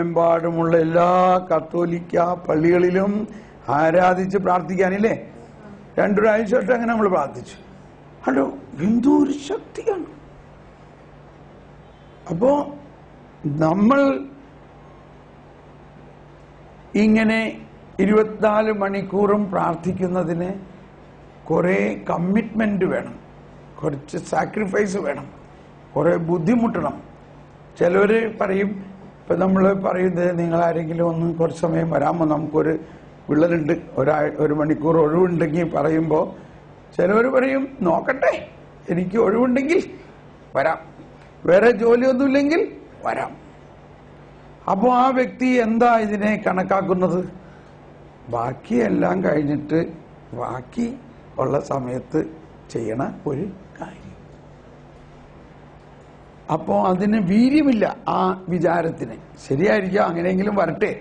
എമ്പാടുമുള്ള എല്ലാ കത്തോലിക്ക പള്ളികളിലും ആരാധിച്ച് പ്രാർത്ഥിക്കാനില്ലേ? 2 പ്രാവശ്യമായിട്ട് അങ്ങനെ നമ്മൾ പ്രാർത്ഥിച്ചു. അല്ലോ, എന്തോ ഒരു ശക്തിയാണ്. അപ്പോ നമ്മൾ ഇങ്ങനെ 24 മണിക്കൂറും പ്രാർത്ഥിക്കുന്നതിന് കുറെ കമ്മിറ്റ്മെന്റ് വേണം, കുറച്ച് സാക്രിഫൈസ് വേണം, കുറെ ബുദ്ധിമുട്ടണം. ചിലർ പറയും, ഇപ്പൊ നമ്മൾ പറയുന്നത്, നിങ്ങൾ ആരെങ്കിലും ഒന്ന് കുറച്ച് സമയം വരാമോ, നമുക്കൊരു വിള്ളലുണ്ട്, 1 മണിക്കൂർ ഒഴിവുണ്ടെങ്കിൽ പറയുമ്പോൾ ചിലവർ പറയും, നോക്കട്ടെ, എനിക്ക് ഒഴിവുണ്ടെങ്കിൽ വരാം, വേറെ ജോലിയൊന്നുമില്ലെങ്കിൽ വരാം. അപ്പോൾ ആ വ്യക്തി എന്താ ഇതിനെ കണക്കാക്കുന്നത്? ബാക്കിയെല്ലാം കഴിഞ്ഞിട്ട് ബാക്കി ഉള്ള സമയത്ത് ചെയ്യണ ഒരു കാര്യം. അപ്പോൾ അതിന് വീര്യമില്ല ആ വിചാരത്തിന്. ശരിയായിരിക്കാം, അങ്ങനെയെങ്കിലും വരട്ടെ.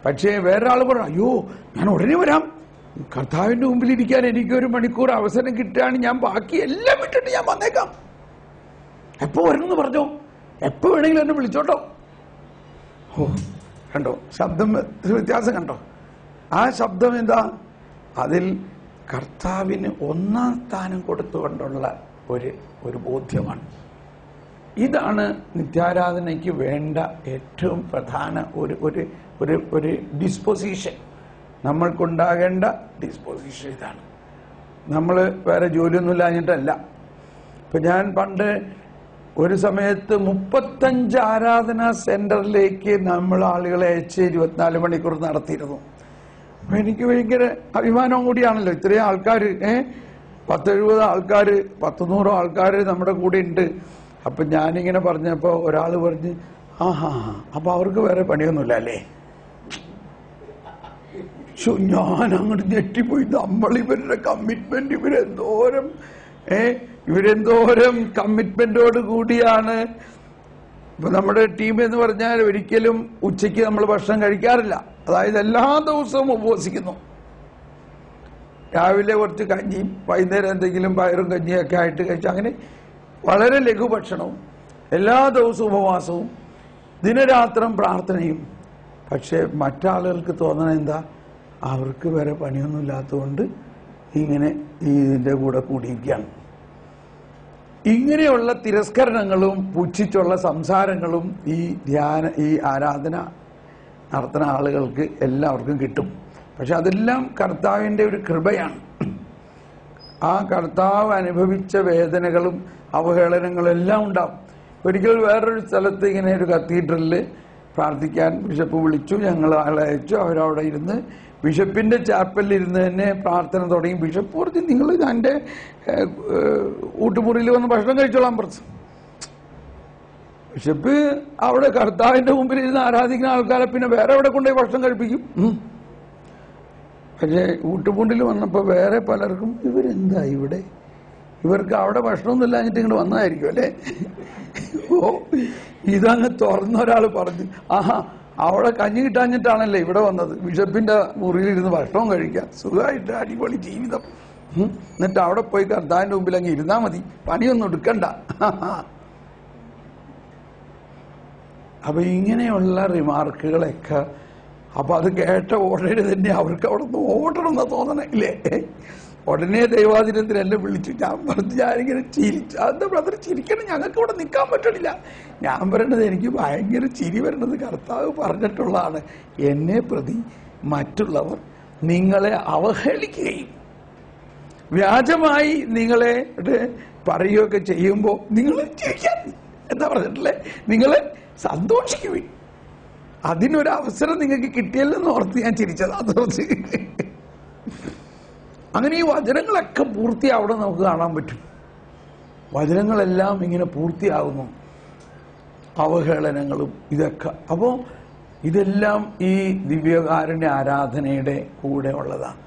പക്ഷേ വേറൊരാൾ പറയും, അയ്യോ ഞാൻ ഉടനെ വരാം, കർത്താവിന്റെ മുമ്പിലിരിക്കാൻ എനിക്ക് 1 മണിക്കൂർ അവസരം കിട്ടുകയാണ്, ഞാൻ ബാക്കി എല്ലാം വിട്ടിട്ട് ഞാൻ വന്നേക്കാം. എപ്പോ വരണമെന്ന് പറഞ്ഞോ, എപ്പോ വേണമെങ്കിലും എന്നെ വിളിച്ചോട്ടോ. ഓ, കണ്ടോ ശബ്ദം വ്യത്യാസം കണ്ടോ? ആ ശബ്ദം എന്താ? അതിൽ കർത്താവിന് 1ാം സ്ഥാനം കൊടുത്തുകൊണ്ടുള്ള ഒരു ബോധ്യമാണ്. ഇതാണ് നിത്യാരാധനയ്ക്ക് വേണ്ട ഏറ്റവും പ്രധാന ഒരു ഡിസ്പോസിഷൻ. നമ്മൾക്കുണ്ടാകേണ്ട ഡിസ്പോസിഷൻ ഇതാണ്. നമ്മൾ വേറെ ജോലിയൊന്നും ഇല്ലാഞ്ഞിട്ടല്ല. ഇപ്പൊ ഞാൻ പണ്ട് ഒരു സമയത്ത് 35 ആരാധനാ സെന്ററിലേക്ക് നമ്മൾ ആളുകളെ അയച്ച് 24 മണിക്കൂർ നടത്തിയിരുന്നു. അപ്പൊ എനിക്ക് ഭയങ്കര അഭിമാനവും കൂടിയാണല്ലോ. ഇത്രയും ആൾക്കാർ, 10-70 ആൾക്കാർ, 100 ആൾക്കാർ നമ്മുടെ കൂടെ ഉണ്ട്. അപ്പൊ ഞാനിങ്ങനെ പറഞ്ഞപ്പോ ഒരാൾ പറഞ്ഞ്, ആഹാ, അപ്പൊ അവർക്ക് വേറെ പണിയൊന്നുമില്ല അല്ലേ? ഞാൻ അങ്ങോട്ട് ഞെട്ടിപ്പോയി. ഇവരുടെ കമ്മിറ്റ്മെന്റ്, ഇവരെന്തോരം കമ്മിറ്റ്മെന്റോട് കൂടിയാണ്. ഇപ്പൊ നമ്മുടെ ടീം എന്ന് പറഞ്ഞാൽ ഒരിക്കലും ഉച്ചയ്ക്ക് നമ്മൾ ഭക്ഷണം കഴിക്കാറില്ല. അതായത് എല്ലാ ദിവസവും ഉപവസിക്കുന്നു. രാവിലെ കുറച്ച് കഞ്ഞിയും വൈകുന്നേരം എന്തെങ്കിലും പയറും കഞ്ഞിയൊക്കെ ആയിട്ട് കഴിച്ചു. അങ്ങനെ വളരെ ലഘുഭക്ഷണവും, എല്ലാ ദിവസവും ഉപവാസവും, ദിനരാത്രം പ്രാർത്ഥനയും. പക്ഷെ മറ്റാളുകൾക്ക് തോന്നണ എന്താ? അവർക്ക് വേറെ പണിയൊന്നും ഇല്ലാത്തതുകൊണ്ട് ഇങ്ങനെ ഇതിന്റെ കൂടെ കൂടിയിരിക്കുകയാണ്. ഇങ്ങനെയുള്ള തിരസ്കരണങ്ങളും പുച്ഛിച്ചുള്ള സംസാരങ്ങളും ഈ ആരാധന നടത്തുന്ന ആളുകൾക്ക് എല്ലാവർക്കും കിട്ടും. പക്ഷെ അതെല്ലാം കർത്താവിന്റെ ഒരു കൃപയാണ്. ആ കർത്താവ് അനുഭവിച്ച വേദനകളും അവഹേളനങ്ങളും എല്ലാം ഉണ്ടാവും. ഒരിക്കൽ വേറൊരു സ്ഥലത്ത് ഇങ്ങനെ ഒരു കത്തീഡ്രലിൽ പ്രാർത്ഥിക്കാൻ ബിഷപ്പ് വിളിച്ചു. ഞങ്ങൾ ആളെ അയച്ചു. അവരവിടെ ഇരുന്ന് ബിഷപ്പിന്റെ ചാപ്പലിൽ ഇരുന്ന് തന്നെ പ്രാർത്ഥന തുടങ്ങി. ബിഷപ്പ് പറഞ്ഞു, നിങ്ങൾ എൻ്റെ ഊട്ടുമുറിയിൽ വന്ന് ഭക്ഷണം കഴിച്ചോളാൻ പറഞ്ഞു. ബിഷപ്പ് അവിടെ കർത്താവിന്റെ മുമ്പിൽ ഇരുന്ന് ആരാധിക്കുന്ന ആൾക്കാരെ പിന്നെ വേറെ എവിടെ കൊണ്ടുപോയി ഭക്ഷണം കഴിപ്പിക്കും? പക്ഷേ ഊട്ടുമുറിയിൽ വന്നപ്പോൾ വേറെ പലർക്കും ഇവരെന്താ ഇവിടെ, ഇവർക്ക് അവിടെ ഭക്ഷണമൊന്നും ഇല്ലാഞ്ഞിട്ട് ഇങ്ങോട്ട് വന്നതായിരിക്കും അല്ലേ? ഓ, ഇതങ്ങ് തുറന്ന ഒരാൾ പറഞ്ഞു, ആഹാ, അവിടെ കഞ്ഞി കിട്ടാഞ്ഞിട്ടാണല്ലേ ഇവിടെ വന്നത്, ബിഷപ്പിന്റെ മുറിയിലിരുന്ന് ഭക്ഷണം കഴിക്കാം, സുഖമായിട്ട് അടിപൊളി ജീവിതം, എന്നിട്ട് അവിടെ പോയി കർത്താവിന്റെ മുമ്പിൽ അങ്ങ് ഇരുന്നാ മതി, പണിയൊന്നും എടുക്കണ്ട. അപ്പൊ ഇങ്ങനെയുള്ള റിമാർക്കുകളൊക്കെ, അപ്പൊ അത് കേട്ട ഉടനെ തന്നെ അവർക്ക് അവിടെ നിന്ന് ഓടണം എന്നാ തോന്നണേ ഇല്ലേ? ഉടനെ ദൈവാധീനത്തിന് എന്നെ വിളിച്ചു. ഞാൻ പറഞ്ഞു, ഞാനിങ്ങനെ ചിരിച്ചു. അതെന്താ ബ്രദർ ചിരിക്കണം, ഞങ്ങൾക്ക് ഇവിടെ നിൽക്കാൻ പറ്റണില്ല. ഞാൻ പറയണത്, എനിക്ക് ഭയങ്കര ചിരി വരണത് കർത്താവ് പറഞ്ഞിട്ടുള്ളതാണ്, എന്നെ പ്രതി മറ്റുള്ളവർ നിങ്ങളെ അവഹേളിക്കുകയും വ്യാജമായി നിങ്ങളെ പറയുകയൊക്കെ ചെയ്യുമ്പോൾ നിങ്ങൾ ചിരിക്കാൻ, എന്താ പറഞ്ഞിട്ടില്ലേ, നിങ്ങളെ സന്തോഷിക്കുകയും അതിനൊരവസരം നിങ്ങൾക്ക് കിട്ടിയല്ലെന്ന് ഓർത്ത് ഞാൻ ചിരിച്ചത്. അതോർത്ത് അങ്ങനെ ഈ വചനങ്ങളൊക്കെ പൂർത്തിയാവണം നമുക്ക് കാണാൻ പറ്റും. വചനങ്ങളെല്ലാം ഇങ്ങനെ പൂർത്തിയാകുന്നു, അവഹേളനങ്ങളും ഇതൊക്കെ. അപ്പോ ഇതെല്ലാം ഈ ദിവ്യകാരുണ്യ ആരാധനയുടെ കൂടെ ഉള്ളതാണ്.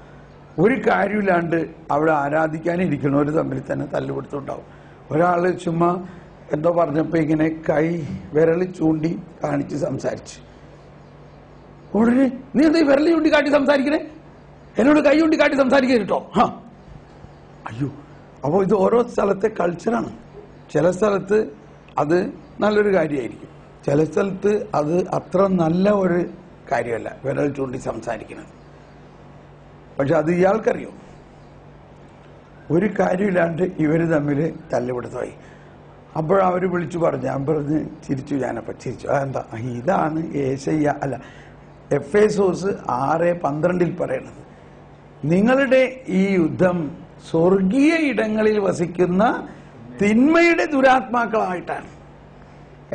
ഒരു കാര്യമില്ലാണ്ട് അവിടെ ആരാധിക്കാനിരിക്കണവർ തമ്മിൽ തന്നെ തല്ലുപിടുത്തുണ്ടാവും. ഒരാള് ചുമ്മാ എന്തോ പറഞ്ഞപ്പോ ഇങ്ങനെ വിരൽ ചൂണ്ടി കാണിച്ച് സംസാരിച്ചു. ഉടനെ, നീ എന്താ വിരൽ ചൂണ്ടി കാട്ടി സംസാരിക്കണേ, എന്നോട് കൈ ചൂണ്ടി കാട്ടി സംസാരിക്കുക കേട്ടോ. അയ്യോ. അപ്പോൾ ഇത് ഓരോ സ്ഥലത്തെ കൾച്ചറാണ്. ചില സ്ഥലത്ത് അത് നല്ലൊരു കാര്യമായിരിക്കും, ചില സ്ഥലത്ത് അത് അത്ര നല്ല ഒരു കാര്യമല്ല, വിരൽ ചൂണ്ടി സംസാരിക്കുന്നത്. പക്ഷെ അത് ഇയാൾക്കറിയോ, ഒരു കാര്യമില്ലാണ്ട് ഇവർ തമ്മിൽ തല്ലുപിടുത്തമായി. അപ്പോഴവർ വിളിച്ചു പറഞ്ഞു, ഞാൻ പറഞ്ഞ് ചിരിച്ചു, ഞാനപ്പോൾ ചിരിച്ചു. അതെന്താ, ഇതാണ് യേശയ്യ അല്ല എഫേസോസ് 6:12 പറയണത്, നിങ്ങളുടെ ഈ യുദ്ധം സ്വർഗീയ ഇടങ്ങളിൽ വസിക്കുന്ന തിന്മയുടെ ദുരാത്മാക്കളായിട്ടാണ്.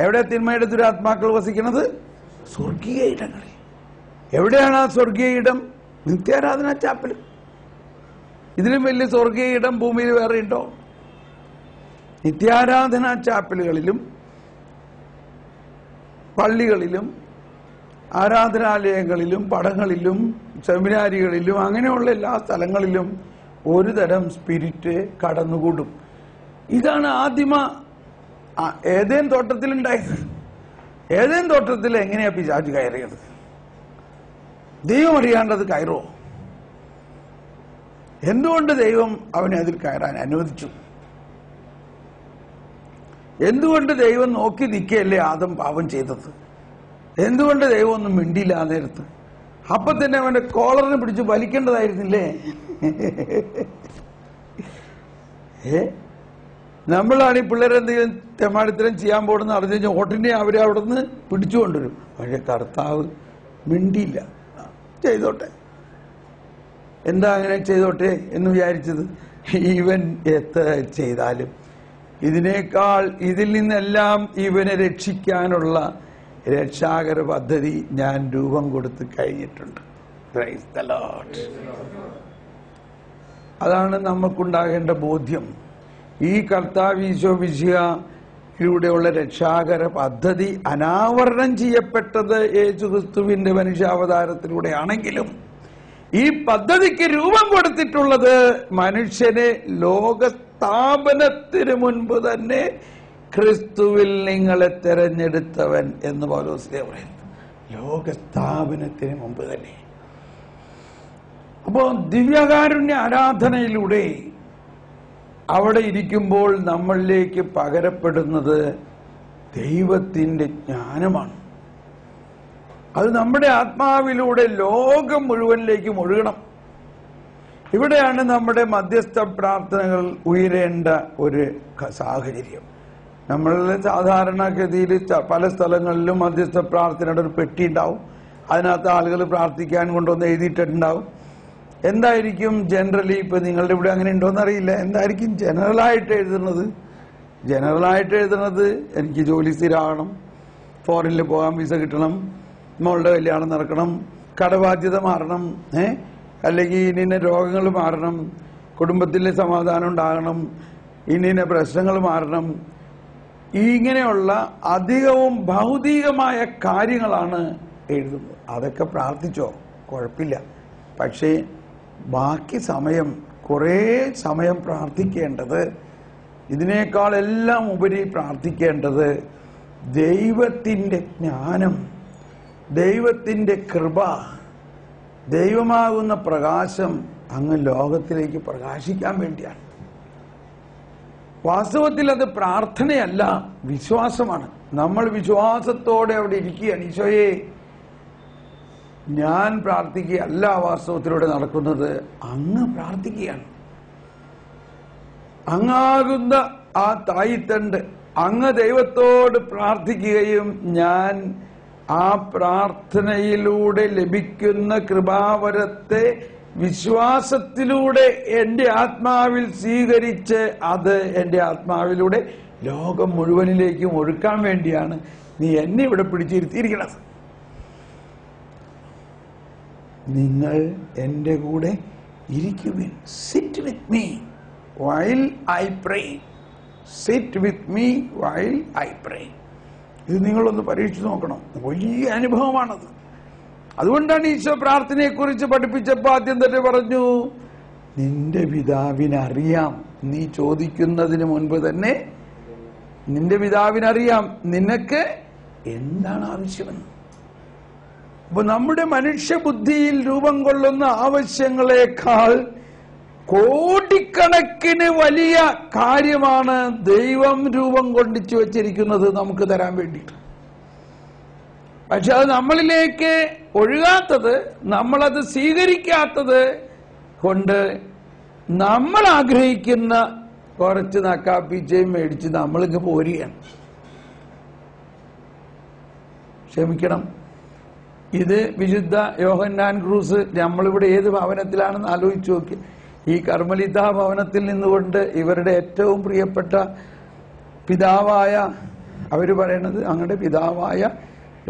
എവിടെ തിന്മയുടെ ദുരാത്മാക്കൾ വസിക്കുന്നത്? സ്വർഗീയ ഇടങ്ങളിൽ. എവിടെയാണ് ആ സ്വർഗീയ ഇടം? നിത്യാരാധന ചാപ്പൽ. ഇതിലും വലിയ സ്വർഗീയ ഇടം ഭൂമിയിൽ വേറെ ഉണ്ടോ? നിത്യാരാധന ചാപ്പലുകളിലും പള്ളികളിലും ആരാധനാലയങ്ങളിലും പടങ്ങളിലും സെമിനാരികളിലും അങ്ങനെയുള്ള എല്ലാ സ്ഥലങ്ങളിലും ഒരു തരം സ്പിരിറ്റ് കടന്നുകൂടും. ഇതാണ് ആദിമ ഏതേൻ തോട്ടത്തിലുണ്ടായത്. ഏതേൻ തോട്ടത്തിൽ എങ്ങനെയാ പിശാച് കയറിയത്? ദൈവം അറിയാണ്ടത് കയറോ? എന്തുകൊണ്ട് ദൈവം അവനെ അതിൽ കയറാൻ അനുവദിച്ചു? എന്തുകൊണ്ട് ദൈവം നോക്കി നിൽക്കുകയല്ലേ ആദം പാപം ചെയ്തത്? എന്തുകൊണ്ട് ദൈവം ഒന്നും മിണ്ടിയില്ല ആ നേരത്ത്? അപ്പൊ തന്നെ അവന്റെ കോളറിനെ പിടിച്ച് വലിക്കേണ്ടതായിരുന്നില്ലേ? നമ്മളാണ് ഈ പിള്ളേരെന്തെങ്കിലും തെമാടിത്തരം ചെയ്യാൻ പോകുന്ന അറിഞ്ഞു കഴിഞ്ഞാൽ ഓട്ടിനെ അവരെ അവിടെ നിന്ന് പിടിച്ചുകൊണ്ടുവരും. പക്ഷെ കർത്താവ് മിണ്ടിയില്ല. ചെയ്തോട്ടെ, എന്താ അങ്ങനെ ചെയ്തോട്ടെ എന്ന് വിചാരിച്ചത്? ഇവൻ എത്ര ചെയ്താലും ഇതിനേക്കാൾ ഇതിൽ നിന്നെല്ലാം ഇവനെ രക്ഷിക്കാനുള്ള രക്ഷാകര പദ്ധതി ഞാൻ രൂപം കൊടുത്ത് കഴിഞ്ഞിട്ടുണ്ട്. Praise the Lord. അതാണ് നമുക്കുണ്ടാകേണ്ട ബോധ്യം. ഈ കർത്താവ് ഈശോ മിശിഹായിലൂടെയുള്ള രക്ഷാകര പദ്ധതി അനാവരണം ചെയ്യപ്പെട്ടത് യേശുക്രിസ്തുവിന്റെ മനുഷ്യാവതാരത്തിലൂടെയാണെങ്കിലും ഈ പദ്ധതിക്ക് രൂപം കൊടുത്തിട്ടുള്ളത് മനുഷ്യനെ ലോകസ്ഥാപനത്തിന് മുൻപ് തന്നെ ക്രിസ്തുവിൽ നിങ്ങളെ തെരഞ്ഞെടുത്തവൻ എന്ന് പൗലോസ് പറയുന്നു. ലോകസ്ഥാപനത്തിന് മുമ്പ് തന്നെ. അപ്പോ ദിവ്യകാരുണ്യ ആരാധനയിലൂടെ അവിടെ ഇരിക്കുമ്പോൾ നമ്മളിലേക്ക് പകരപ്പെടുന്നത് ദൈവത്തിന്റെ ജ്ഞാനമാണ്. അത് നമ്മുടെ ആത്മാവിലൂടെ ലോകം മുഴുവനിലേക്കും ഒഴുകണം. ഇവിടെയാണ് നമ്മുടെ മധ്യസ്ഥ പ്രാർത്ഥനകൾ ഉയരേണ്ട ഒരു സാഹചര്യം. നമ്മളുടെ സാധാരണഗതിയിൽ പല സ്ഥലങ്ങളിലും മധ്യസ്ഥ പ്രാർത്ഥനയുടെ ഒരു പെട്ടി ഉണ്ടാവും. അതിനകത്ത് ആളുകൾ പ്രാർത്ഥിക്കാൻ കൊണ്ടുവന്ന് എഴുതിയിട്ടുണ്ടാവും. എന്തായിരിക്കും ജനറലി, ഇപ്പൊ നിങ്ങളുടെ ഇവിടെ അങ്ങനെ ഉണ്ടോയെന്ന് അറിയില്ല, എന്തായിരിക്കും ജനറലായിട്ട് എഴുതുന്നത്? ജനറലായിട്ട് എഴുതുന്നത് എനിക്ക് ജോലി സ്ഥിരമാകണം, ഫോറിനിൽ പോകാൻ വിസ കിട്ടണം, മോളുടെ കല്യാണം നടക്കണം, കടബാധ്യത മാറണം, അല്ലെങ്കിൽ ഇന്ന രോഗങ്ങൾ മാറണം, കുടുംബത്തിലെ സമാധാനം ഉണ്ടാകണം, ഇന്ന പ്രശ്നങ്ങൾ മാറണം. ഇങ്ങനെയുള്ള അധികവും ഭൗതികമായ കാര്യങ്ങളാണ് എഴുതുന്നത്. അതൊക്കെ പ്രാർത്ഥിച്ചോ, കുഴപ്പമില്ല. പക്ഷേ ബാക്കി സമയം, കുറേ സമയം പ്രാർത്ഥിക്കേണ്ടത്, ഇതിനേക്കാൾ എല്ലാം ഉപരി പ്രാർത്ഥിക്കേണ്ടത് ദൈവത്തിന്റെ ജ്ഞാനം, ദൈവത്തിന്റെ കൃപ, ദൈവമാകുന്ന പ്രകാശം അങ്ങ് ലോകത്തിലേക്ക് പ്രകാശിക്കാൻ വേണ്ടിയാണ്. വാസ്തവത്തിൽ അത് പ്രാർത്ഥനയല്ല, വിശ്വാസമാണ്. നമ്മൾ വിശ്വാസത്തോടെ അവിടെ ഇരിക്കുകയാണ്. ഈശോയെ, ഞാൻ പ്രാർത്ഥിക്കുകയല്ല വാസ്തവത്തിലൂടെ നടക്കുന്നത്, അങ്ങ് പ്രാർത്ഥിക്കുകയാണ്. അങ്ങാകുന്ന ആ തായിത്തണ്ട് അങ്ങ് ദൈവത്തോട് പ്രാർത്ഥിക്കുകയും ഞാൻ ആ പ്രാർത്ഥനയിലൂടെ ലഭിക്കുന്ന കൃപാവരത്തെ വിശ്വാസത്തിലൂടെ എന്റെ ആത്മാവിൽ സ്വീകരിച്ച് അത് എന്റെ ആത്മാവിലൂടെ ലോകം മുഴുവനിലേക്കും ഒഴുക്കാൻ വേണ്ടിയാണ് നീ എന്നെ ഇവിടെ പിടിച്ചിരുത്തിയിരിക്കണത്. നിങ്ങൾ എന്റെ കൂടെ ഇരിക്കുവിൻ. Sit with me while I pray. Sit with me while I pray. ഇത് നിങ്ങളൊന്ന് പരീക്ഷിച്ച് നോക്കണം. വലിയ അനുഭവമാണത്. അതുകൊണ്ടാണ് ഈശോ പ്രാർത്ഥനയെക്കുറിച്ച് പഠിപ്പിച്ചപ്പോൾ ആദ്യം തന്നെ പറഞ്ഞു, നിന്റെ പിതാവിനറിയാം, നീ ചോദിക്കുന്നതിന് മുൻപ് തന്നെ നിന്റെ പിതാവിനറിയാം നിനക്ക് എന്താണ് ആവശ്യമെന്ന്. അപ്പൊ നമ്മുടെ മനുഷ്യബുദ്ധിയിൽ രൂപം കൊള്ളുന്ന ആവശ്യങ്ങളെക്കാൾ കോടിക്കണക്കിന് വലിയ കാര്യമാണ് ദൈവം രൂപം കൊണ്ടിച്ചു വച്ചിരിക്കുന്നത് നമുക്ക് തരാൻ വേണ്ടിയിട്ട്. പക്ഷെ അത് നമ്മളിലേക്ക് ഒഴുകാത്തത്, നമ്മളത് സ്വീകരിക്കാത്തത് കൊണ്ട് നമ്മൾ ആഗ്രഹിക്കുന്ന കുറച്ച് നക്കാപ്പിച്ചയും മേടിച്ച് നമ്മളിങ്ങ് പോരുകയാണ്. ക്ഷമിക്കണം, ഇത് വിശുദ്ധ യോഹന്നാൻ ക്രൂസ് നമ്മളിവിടെ ഏത് ഭവനത്തിലാണെന്ന് ആലോചിച്ച് നോക്കി. ഈ കർമ്മലിത ഭവനത്തിൽ നിന്നുകൊണ്ട് ഇവരുടെ ഏറ്റവും പ്രിയപ്പെട്ട പിതാവായ, അവര് പറയണത് അങ്ങയുടെ പിതാവായ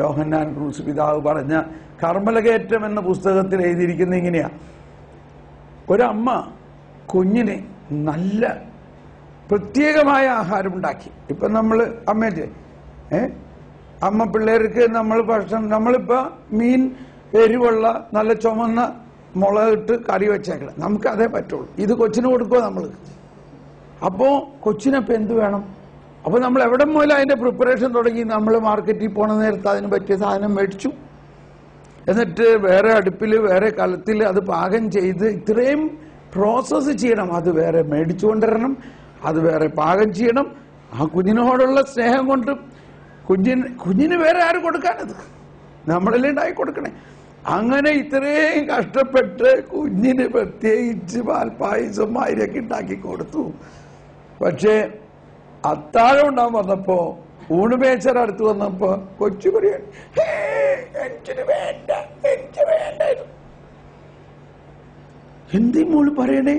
യോഹന്നാൻ ക്രൂസ് പിതാവ് പറഞ്ഞ കർമ്മലകേറ്റം എന്ന പുസ്തകത്തിൽ എഴുതിയിരിക്കുന്നത് ഇങ്ങനെയാ: ഒരമ്മ കുഞ്ഞിന് നല്ല പ്രത്യേകമായ ആഹാരം ഉണ്ടാക്കി. ഇപ്പൊ നമ്മള് അമ്മേറ്റ് അമ്മ പിള്ളേർക്ക് നമ്മൾ ഭക്ഷണം, നമ്മളിപ്പോ മീൻ എരിവുള്ള നല്ല ചുമന്ന മുളകിട്ട് കറി വെച്ചേക്കണം, നമുക്ക് അതേ പറ്റുള്ളൂ. ഇത് കൊച്ചിന് കൊടുക്കുക നമ്മൾ. അപ്പോ കൊച്ചിനപ്പം എന്ത് വേണം? അപ്പൊ നമ്മൾ എവിടെ മുതൽ അതിന്റെ പ്രിപ്പറേഷൻ തുടങ്ങി? നമ്മൾ മാർക്കറ്റിൽ പോണ നേരത്ത് അതിന് പറ്റിയ സാധനം മേടിച്ചു, എന്നിട്ട് വേറെ അടുപ്പിൽ വേറെ കലത്തിൽ അത് പാകം ചെയ്ത് ഇത്രയും പ്രോസസ്സ് ചെയ്യണം. അത് വേറെ മേടിച്ചു കൊണ്ടുവരണം, അത് വേറെ പാകം ചെയ്യണം. ആ കുഞ്ഞിനോടുള്ള സ്നേഹം കൊണ്ട് കുഞ്ഞിന് വേറെ ആര് കൊടുക്കാനത്? നമ്മളല്ലേ ഉണ്ടാക്കി കൊടുക്കണേ. അങ്ങനെ ഇത്രയും കഷ്ടപ്പെട്ട് കുഞ്ഞിന് പ്രത്യേകിച്ച് പാൽപ്പായസം മാതിരിയൊക്കെ ഉണ്ടാക്കി കൊടുത്തു. പക്ഷേ അത്താഴം ഉണ്ടാകാൻ വന്നപ്പോ, ഊണുമേച്ചർ അടുത്ത് വന്നപ്പോ കൊച്ചു പറയാണ്, എനിക്കിത് വേണ്ട, എനിക്ക് വേണ്ടായിരുന്നു. എന്തീ മോള് പറയണേ?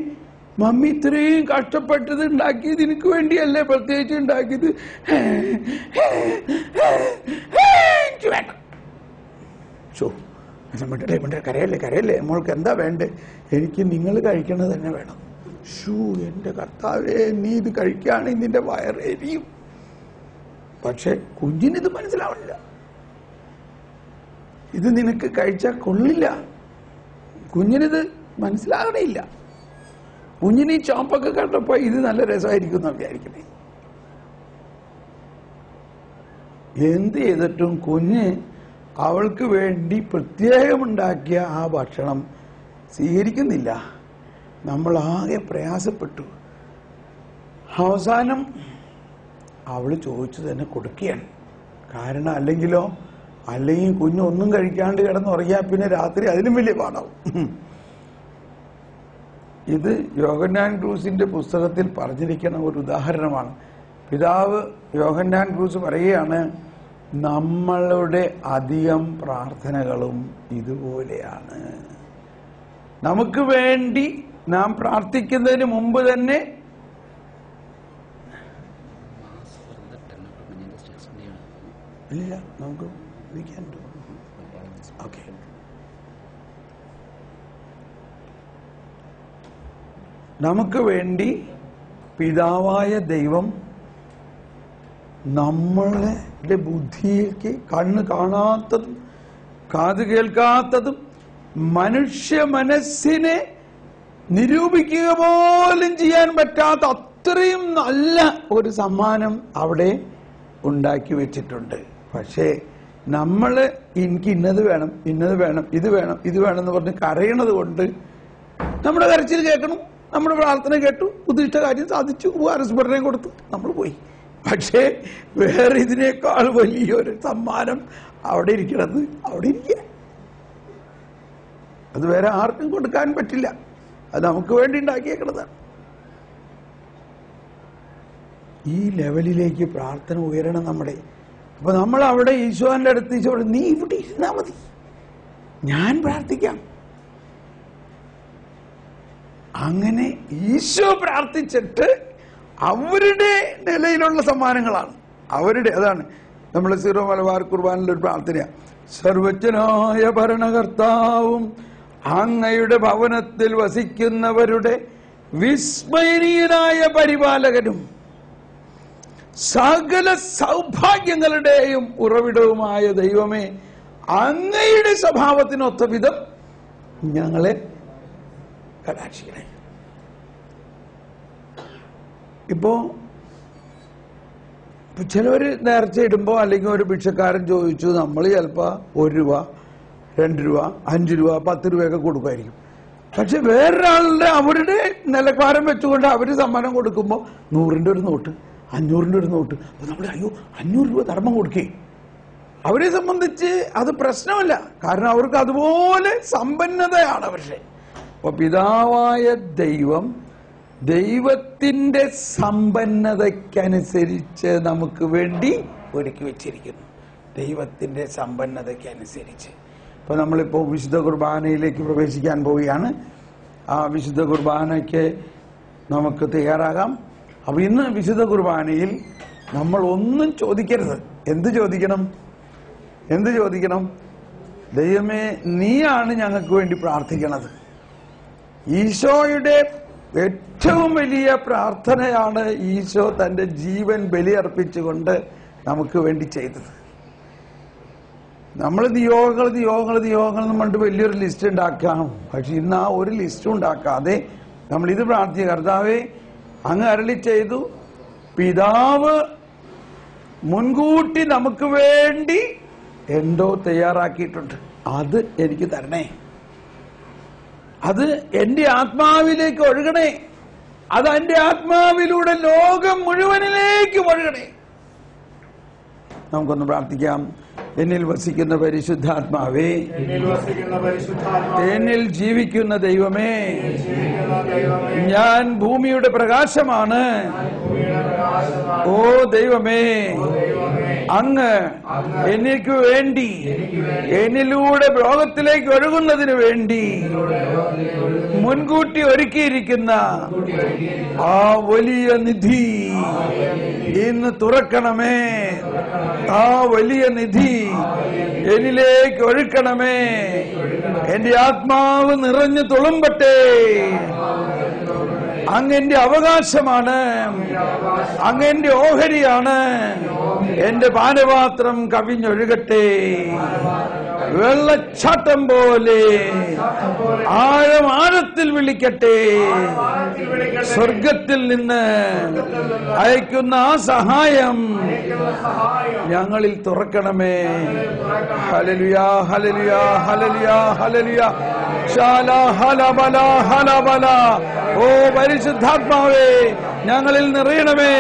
മമ്മി ഇത്രയും കഷ്ടപ്പെട്ടത് ഉണ്ടാക്കിയത് എനിക്ക് വേണ്ടിയല്ലേ, പ്രത്യേകിച്ച് ഉണ്ടാക്കിയത്, എനിക്ക് വേണ്ട. കരയല്ലേ കരയല്ലേ, മോൾക്ക് എന്താ വേണ്ടേ? എനിക്ക് നിങ്ങൾ കഴിക്കണത് തന്നെ വേണം. എന്റെ കർത്താവേ, നീ ഇത് കഴിക്കുകയാണെങ്കിൽ നിന്റെ വയറെരിയും. പക്ഷെ കുഞ്ഞിനിത് മനസ്സിലാവണില്ല. ഇത് നിനക്ക് കഴിച്ചാൽ കൊള്ളില്ല. കുഞ്ഞിനിത് മനസ്സിലാകണേയില്ല. കുഞ്ഞിന് ഈ ചോപ്പൊക്കെ കണ്ടപ്പോ ഇത് നല്ല രസമായിരിക്കും എന്നാ വിചാരിക്കണേ. എന്ത് ചെയ്തിട്ടും കുഞ്ഞ് അവൾക്ക് വേണ്ടി പ്രത്യേകമുണ്ടാക്കിയ ആ ഭക്ഷണം സ്വീകരിക്കുന്നില്ല. നമ്മളാകെ പ്രയാസപ്പെട്ടു. അവസാനം അവള് ചോദിച്ചു തന്നെ കൊടുക്കുകയാണ്. കാരണം അല്ലെങ്കിൽ കുഞ്ഞ് ഒന്നും കഴിക്കാണ്ട് കിടന്നുറങ്ങിയാൽ പിന്നെ രാത്രി അതിലും വലിയ പാടാവും. ഇത് യോഹന്നാൻ ക്രൂസിന്റെ പുസ്തകത്തിൽ പറഞ്ഞിരിക്കുന്ന ഒരു ഉദാഹരണമാണ്. പിതാവ് യോഹന്നാൻ ക്രൂസ് പറയുകയാണ്, നമ്മളുടെ അധികം പ്രാർത്ഥനകളും ഇതുപോലെയാണ്. നമുക്ക് വേണ്ടി നാം പ്രാർത്ഥിക്കുന്നതിന് മുമ്പ് തന്നെ ഇല്ല, നമുക്ക് ഓക്കെ. നമുക്ക് വേണ്ടി പിതാവായ ദൈവം നമ്മളുടെ ബുദ്ധിക്ക് കണ്ണ് കാണാത്തതും കാത് കേൾക്കാത്തതും മനുഷ്യ മനസ്സിനെ നിരൂപിക്കുക പോലും ചെയ്യാൻ പറ്റാത്ത അത്രയും നല്ല ഒരു സമ്മാനം അവിടെ ഉണ്ടാക്കി വെച്ചിട്ടുണ്ട്. പക്ഷേ നമ്മള് എനിക്ക് ഇന്നത് വേണം, ഇന്നത് വേണം, ഇത് വേണം, ഇത് വേണം എന്ന് പറഞ്ഞ് കരയണത് കൊണ്ട് നമ്മുടെ കരച്ചിൽ കേൾക്കണം, നമ്മുടെ പ്രാർത്ഥന കേട്ടു, ഉദ്ദിഷ്ട കാര്യം സാധിച്ചു, ഉപകാരസ്മരണയും കൊടുത്തു, നമ്മൾ പോയി. പക്ഷേ വേറെ ഇതിനേക്കാൾ വലിയൊരു സമ്മാനം അവിടെ ഇരിക്കണത് അവിടെ ഇരിക്കുക. അത് വേറെ ആർക്കും കൊടുക്കാൻ പറ്റില്ല. അത് നമുക്ക് വേണ്ടി ഉണ്ടാക്കിയേക്കണതാണ്. ഈ ലെവലിലേക്ക് പ്രാർത്ഥന ഉയരണം നമ്മുടെ. അപ്പൊ നമ്മൾ അവിടെ ഈശോന്റെ അടുത്ത് ഈശോ, നീ ഇവിടെ ഇരുന്നാ മതി, ഞാൻ പ്രാർത്ഥിക്കാം. അങ്ങനെ ഈശോ പ്രാർത്ഥിച്ചിട്ട് അവരുടെ നിലയിലുള്ള സമ്മാനങ്ങളാണ് അവരുടെ. അതാണ് നമ്മൾ സീറോ മലബാർ കുർബാനിലൊരു പ്രാർത്ഥനയാ: സർവജ്ഞനായ ഭരണകർത്താവും അങ്ങയുടെ ഭവനത്തിൽ വസിക്കുന്നവരുടെ വിസ്മയനീയനായ പരിപാലകനും സകല സൗഭാഗ്യങ്ങളുടെയും ഉറവിടവുമായ ദൈവമേ, അങ്ങയുടെ സ്വഭാവത്തിനൊത്ത വിധം ഞങ്ങളെ കടാക്ഷിക്കണേ. ഇപ്പോ ചിലവര് നേർച്ച ഇടുമ്പോ അല്ലെങ്കിൽ ഒരു ഭിക്ഷക്കാരൻ ചോദിച്ചു, നമ്മൾ ചിലപ്പോ 1 രൂപ, 2 രൂപ, 5 രൂപ, 10 രൂപയൊക്കെ കൊടുക്കുമായിരിക്കും. പക്ഷെ വേറൊരാളുടെ അവരുടെ നിലവാരം വെച്ചുകൊണ്ട് അവര് സമ്മാനം കൊടുക്കുമ്പോൾ 100ന്റെ ഒരു നോട്ട്, 500ന്റെ ഒരു നോട്ട്, അപ്പൊ നമ്മൾ അയ്യോ 500 രൂപ ധർമ്മം കൊടുക്കേ, അവരെ സംബന്ധിച്ച് അത് പ്രശ്നമല്ല. കാരണം അവർക്ക് അതുപോലെ സമ്പന്നതയാണ് അവരുടെ. അപ്പൊ പിതാവായ ദൈവം ദൈവത്തിന്റെ സമ്പന്നതയ്ക്കനുസരിച്ച് നമുക്ക് വേണ്ടി ഒരുക്കി വെച്ചിരിക്കുന്നു. ദൈവത്തിന്റെ സമ്പന്നതയ്ക്കനുസരിച്ച്. ഇപ്പൊ നമ്മളിപ്പോ വിശുദ്ധ കുർബാനയിലേക്ക് പ്രവേശിക്കാൻ പോവുകയാണ്. ആ വിശുദ്ധ കുർബാനയ്ക്ക് നമുക്ക് തയ്യാറാകാം. അപ്പൊ ഇന്ന് വിശുദ്ധ കുർബാനയിൽ നമ്മൾ ഒന്നും ചോദിക്കരുത്. എന്ത് ചോദിക്കണം? ദൈവമേ, നീയാണ് ഞങ്ങൾക്ക് വേണ്ടി പ്രാർത്ഥിക്കണത്. ഈശോയുടെ ഏറ്റവും വലിയ പ്രാർത്ഥനയാണ് ഈശോ തന്റെ ജീവൻ ബലിയർപ്പിച്ചുകൊണ്ട് നമുക്ക് വേണ്ടി ചെയ്തത്. നമ്മൾ നിയോഗങ്ങൾ എന്ന് പറഞ്ഞിട്ട് വലിയൊരു ലിസ്റ്റ് ഉണ്ടാക്കാം. പക്ഷെ ഇന്ന് ആ ഒരു ലിസ്റ്റും ഉണ്ടാക്കാതെ നമ്മൾ ഇത് പ്രാർത്ഥിക്കുക, കർത്താവേ, അങ്ങ് അരുളി ചെയ്തു, പിതാവ് മുൻകൂട്ടി നമുക്ക് വേണ്ടി എന്തോ തയ്യാറാക്കിയിട്ടുണ്ട്, അത് എനിക്ക് തരണേ, അത് എന്റെ ആത്മാവിലേക്ക് ഒഴുകണേ, അത് എന്റെ ആത്മാവിലൂടെ ലോകം മുഴുവനിലേക്കും ഒഴുകണേ. നമുക്കൊന്ന് പ്രാർത്ഥിക്കാം. എന്നിൽ വസിക്കുന്ന പരിശുദ്ധാത്മാവേ, എന്നിൽ ജീവിക്കുന്ന ദൈവമേ, ഞാൻ ഭൂമിയുടെ പ്രകാശമാണ്. ഓ ദൈവമേ, അങ്ങ് എനിക്ക് വേണ്ടി എന്നിലൂടെ ലോകത്തിലേക്ക് ഒഴുകുന്നതിന് വേണ്ടി മുൻകൂട്ടി ഒരുക്കിയിരിക്കുന്ന ആ വലിയ നിധി ഇന്ന് തുറക്കണമേ. ആ വലിയ നിധി എന്നിലേക്ക് ഒഴുക്കണമേ. എന്റെ ആത്മാവ് നിറഞ്ഞു തുളുമ്പട്ടെ. അങ്ങെന്റെ അവകാശമാണ്, അങ്ങെന്റെ ഓഹരിയാണ്. എന്റെ പാനപാത്രം കവിഞ്ഞൊഴുകട്ടെ. വെള്ളച്ചാട്ടം പോലെ ആഴത്തിൽ വിളിക്കട്ടെ. സ്വർഗത്തിൽ നിന്ന് അയക്കുന്ന ആ സഹായം ഞങ്ങളിൽ തുറക്കണമേ. ഹല്ലേലൂയാ, ഹല്ലേലൂയാ, ഹല്ലേലൂയാ, ഹല്ലേലൂയാ. ശാല ഹലബല ഹലബല. ഓ പരിശുദ്ധാത്മാവേ, ഞങ്ങളിൽ നിറയണമേ.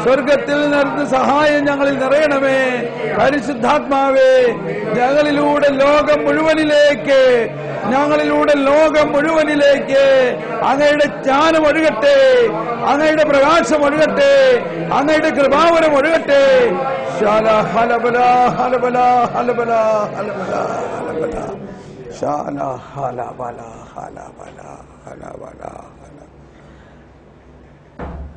സ്വർഗത്തിൽ നിന്ന് സഹായം ഞങ്ങളിൽ നിറയണമേ. പരിശുദ്ധാത്മാവേ, ഞങ്ങളിലൂടെ ലോകം മുഴുവനിലേക്ക് അങ്ങയുടെ ജ്ഞാനം ഒഴുകട്ടെ, അങ്ങയുടെ പ്രകാശം ഒഴുകട്ടെ, അങ്ങയുടെ കൃപാവരം ഒഴുകട്ടെ. ശാല ഹലബല ഹലബല ഹലബല ഹലബല ഹലബല. ശാല ഹലബല ഹലബല ഹലബല.